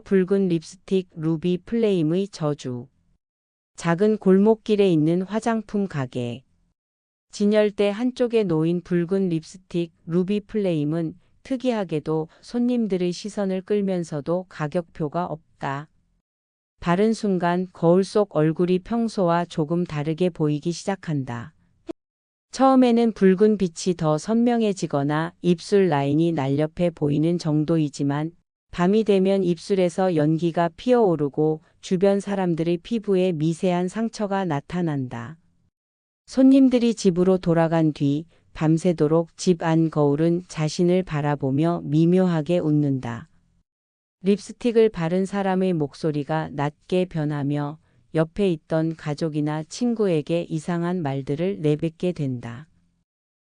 붉은 립스틱 루비 플레임의 저주. 작은 골목길에 있는 화장품 가게. 진열대 한쪽에 놓인 붉은 립스틱 루비 플레임은 특이하게도 손님들의 시선을 끌면서도 가격표가 없다. 바른 순간 거울 속 얼굴이 평소와 조금 다르게 보이기 시작한다. 처음에는 붉은 빛이 더 선명해지거나 입술 라인이 날렵해 보이는 정도이지만 밤이 되면 입술에서 연기가 피어오르고 주변 사람들의 피부에 미세한 상처가 나타난다. 손님들이 집으로 돌아간 뒤 밤새도록 집 안 거울은 자신을 바라보며 미묘하게 웃는다. 립스틱을 바른 사람의 목소리가 낮게 변하며 옆에 있던 가족이나 친구에게 이상한 말들을 내뱉게 된다.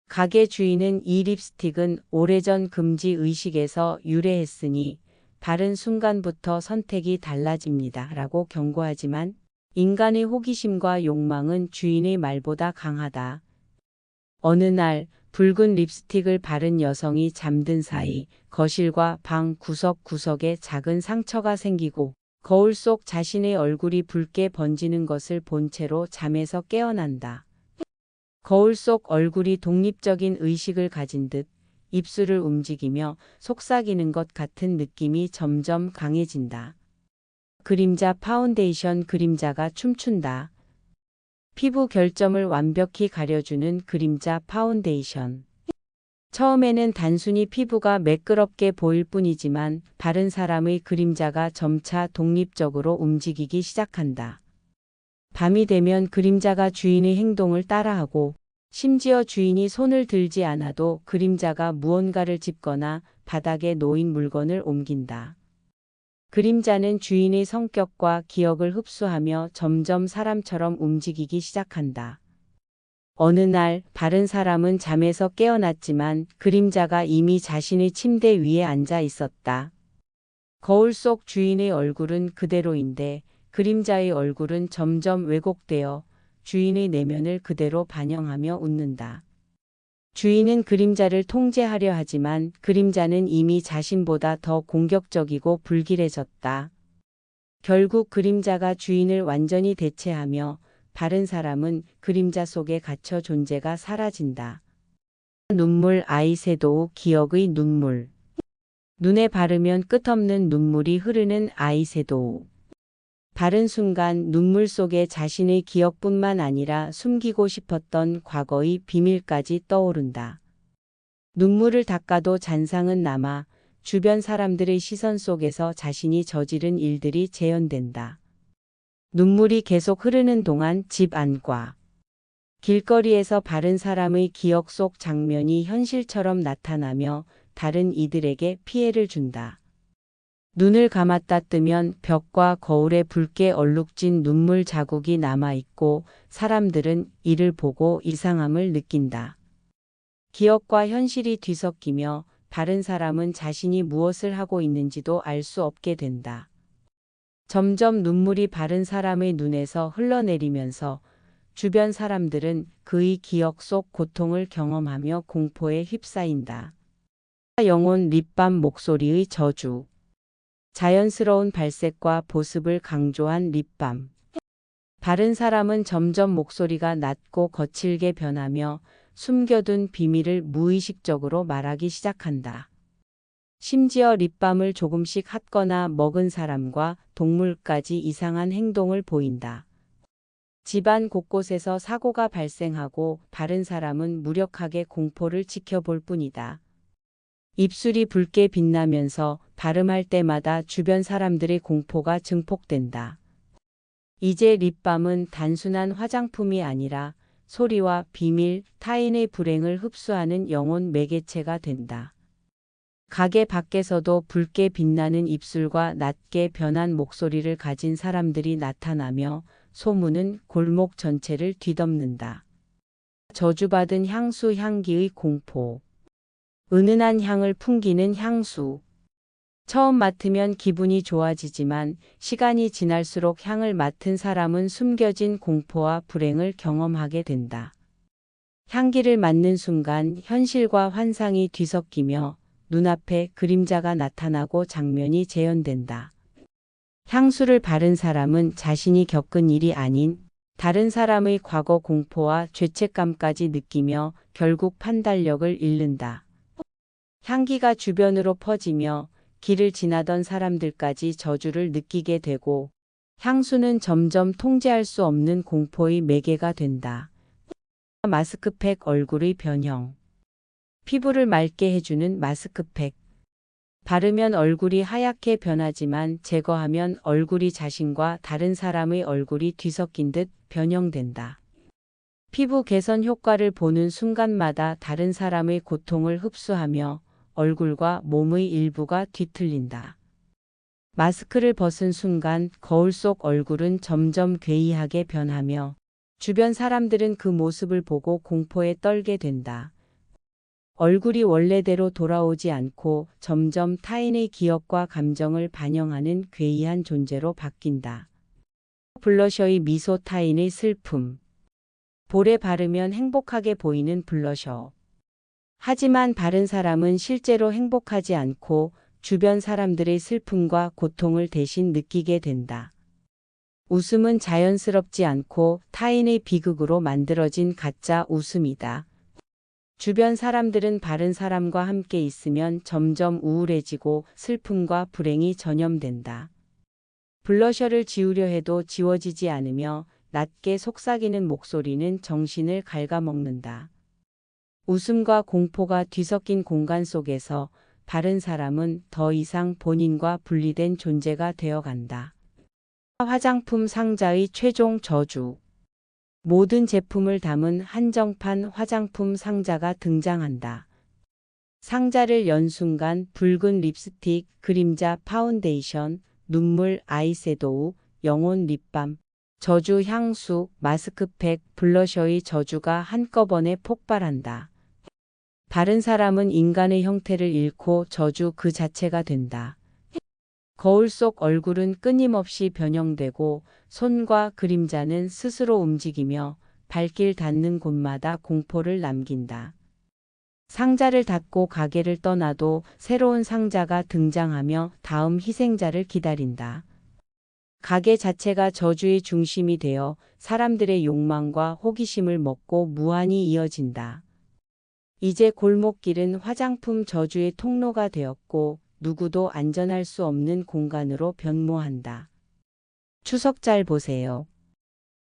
가게 주인은 이 립스틱은 오래전 금지 의식에서 유래했으니 바른 순간부터 선택이 달라집니다. 라고 경고하지만 인간의 호기심과 욕망은 주인의 말보다 강하다. 어느 날 붉은 립스틱을 바른 여성이 잠든 사이 거실과 방 구석구석에 작은 상처가 생기고 거울 속 자신의 얼굴이 붉게 번지는 것을 본 채로 잠에서 깨어난다. 거울 속 얼굴이 독립적인 의식을 가진 듯 입술을 움직이며 속삭이는 것 같은 느낌이 점점 강해진다. 그림자 파운데이션. 그림자가 춤춘다. 피부 결점을 완벽히 가려주는 그림자 파운데이션. 처음에는 단순히 피부가 매끄럽게 보일 뿐이지만 바른 사람의 그림자가 점차 독립적으로 움직이기 시작한다. 밤이 되면 그림자가 주인의 행동을 따라하고 심지어 주인이 손을 들지 않아도 그림자가 무언가를 짚거나 바닥에 놓인 물건을 옮긴다. 그림자는 주인의 성격과 기억을 흡수하며 점점 사람처럼 움직이기 시작한다. 어느 날 바른 사람은 잠에서 깨어났지만 그림자가 이미 자신의 침대 위에 앉아 있었다. 거울 속 주인의 얼굴은 그대로인데 그림자의 얼굴은 점점 왜곡되어 주인의 내면을 그대로 반영하며 웃는다. 주인은 그림자를 통제하려 하지만 그림자는 이미 자신보다 더 공격적이고 불길해졌다. 결국 그림자가 주인을 완전히 대체하며 바른 사람은 그림자 속에 갇혀 존재가 사라진다. 눈물. 아이섀도우. 기억의 눈물. 눈에 바르면 끝없는 눈물이 흐르는 아이섀도우. 바른 순간 눈물 속에 자신의 기억뿐만 아니라 숨기고 싶었던 과거의 비밀까지 떠오른다. 눈물을 닦아도 잔상은 남아 주변 사람들의 시선 속에서 자신이 저지른 일들이 재현된다. 눈물이 계속 흐르는 동안 집 안과 길거리에서 바른 사람의 기억 속 장면이 현실처럼 나타나며 다른 이들에게 피해를 준다. 눈을 감았다 뜨면 벽과 거울에 붉게 얼룩진 눈물 자국이 남아있고 사람들은 이를 보고 이상함을 느낀다. 기억과 현실이 뒤섞이며 바른 사람은 자신이 무엇을 하고 있는지도 알 수 없게 된다. 점점 눈물이 바른 사람의 눈에서 흘러내리면서 주변 사람들은 그의 기억 속 고통을 경험하며 공포에 휩싸인다. 영혼. 립밤. 목소리의 저주. 자연스러운 발색과 보습을 강조한 립밤. 바른 사람은 점점 목소리가 낮고 거칠게 변하며 숨겨둔 비밀을 무의식적으로 말하기 시작한다. 심지어 립밤을 조금씩 핫거나 먹은 사람과 동물까지 이상한 행동을 보인다. 집안 곳곳에서 사고가 발생하고 바른 사람은 무력하게 공포를 지켜볼 뿐이다. 입술이 붉게 빛나면서 발음할 때마다 주변 사람들의 공포가 증폭된다. 이제 립밤은 단순한 화장품이 아니라 소리와 비밀, 타인의 불행을 흡수하는 영혼 매개체가 된다. 가게 밖에서도 붉게 빛나는 입술과 낮게 변한 목소리를 가진 사람들이 나타나며 소문은 골목 전체를 뒤덮는다. 저주받은 향수. 향기의 공포. 은은한 향을 풍기는 향수. 처음 맡으면 기분이 좋아지지만 시간이 지날수록 향을 맡은 사람은 숨겨진 공포와 불행을 경험하게 된다. 향기를 맡는 순간 현실과 환상이 뒤섞이며 눈앞에 그림자가 나타나고 장면이 재현된다. 향수를 바른 사람은 자신이 겪은 일이 아닌 다른 사람의 과거 공포와 죄책감까지 느끼며 결국 판단력을 잃는다. 향기가 주변으로 퍼지며 길을 지나던 사람들까지 저주를 느끼게 되고 향수는 점점 통제할 수 없는 공포의 매개가 된다. 마스크팩 얼굴의 변형. 피부를 맑게 해주는 마스크팩. 바르면 얼굴이 하얗게 변하지만 제거하면 얼굴이 자신과 다른 사람의 얼굴이 뒤섞인 듯 변형된다. 피부 개선 효과를 보는 순간마다 다른 사람의 고통을 흡수하며 얼굴과 몸의 일부가 뒤틀린다. 마스크를 벗은 순간 거울 속 얼굴은 점점 괴이하게 변하며 주변 사람들은 그 모습을 보고 공포에 떨게 된다. 얼굴이 원래대로 돌아오지 않고 점점 타인의 기억과 감정을 반영하는 괴이한 존재로 바뀐다. 블러셔의 미소 타인의 슬픔. 볼에 바르면 행복하게 보이는 블러셔. 하지만 바른 사람은 실제로 행복하지 않고 주변 사람들의 슬픔과 고통을 대신 느끼게 된다. 웃음은 자연스럽지 않고 타인의 비극으로 만들어진 가짜 웃음이다. 주변 사람들은 바른 사람과 함께 있으면 점점 우울해지고 슬픔과 불행이 전염된다. 블러셔를 지우려 해도 지워지지 않으며 낮게 속삭이는 목소리는 정신을 갉아먹는다. 웃음과 공포가 뒤섞인 공간 속에서 바른 사람은 더 이상 본인과 분리된 존재가 되어간다. 화장품 상자의 최종 저주. 모든 제품을 담은 한정판 화장품 상자가 등장한다. 상자를 연 순간 붉은 립스틱, 그림자 파운데이션, 눈물 아이섀도우, 영혼 립밤, 저주 향수, 마스크팩, 블러셔의 저주가 한꺼번에 폭발한다. 바른 사람은 인간의 형태를 잃고 저주 그 자체가 된다. 거울 속 얼굴은 끊임없이 변형되고 손과 그림자는 스스로 움직이며 발길 닿는 곳마다 공포를 남긴다. 상자를 닫고 가게를 떠나도 새로운 상자가 등장하며 다음 희생자를 기다린다. 가게 자체가 저주의 중심이 되어 사람들의 욕망과 호기심을 먹고 무한히 이어진다. 이제 골목길은 화장품 저주의 통로가 되었고 누구도 안전할 수 없는 공간으로 변모한다. 추석 잘 보세요.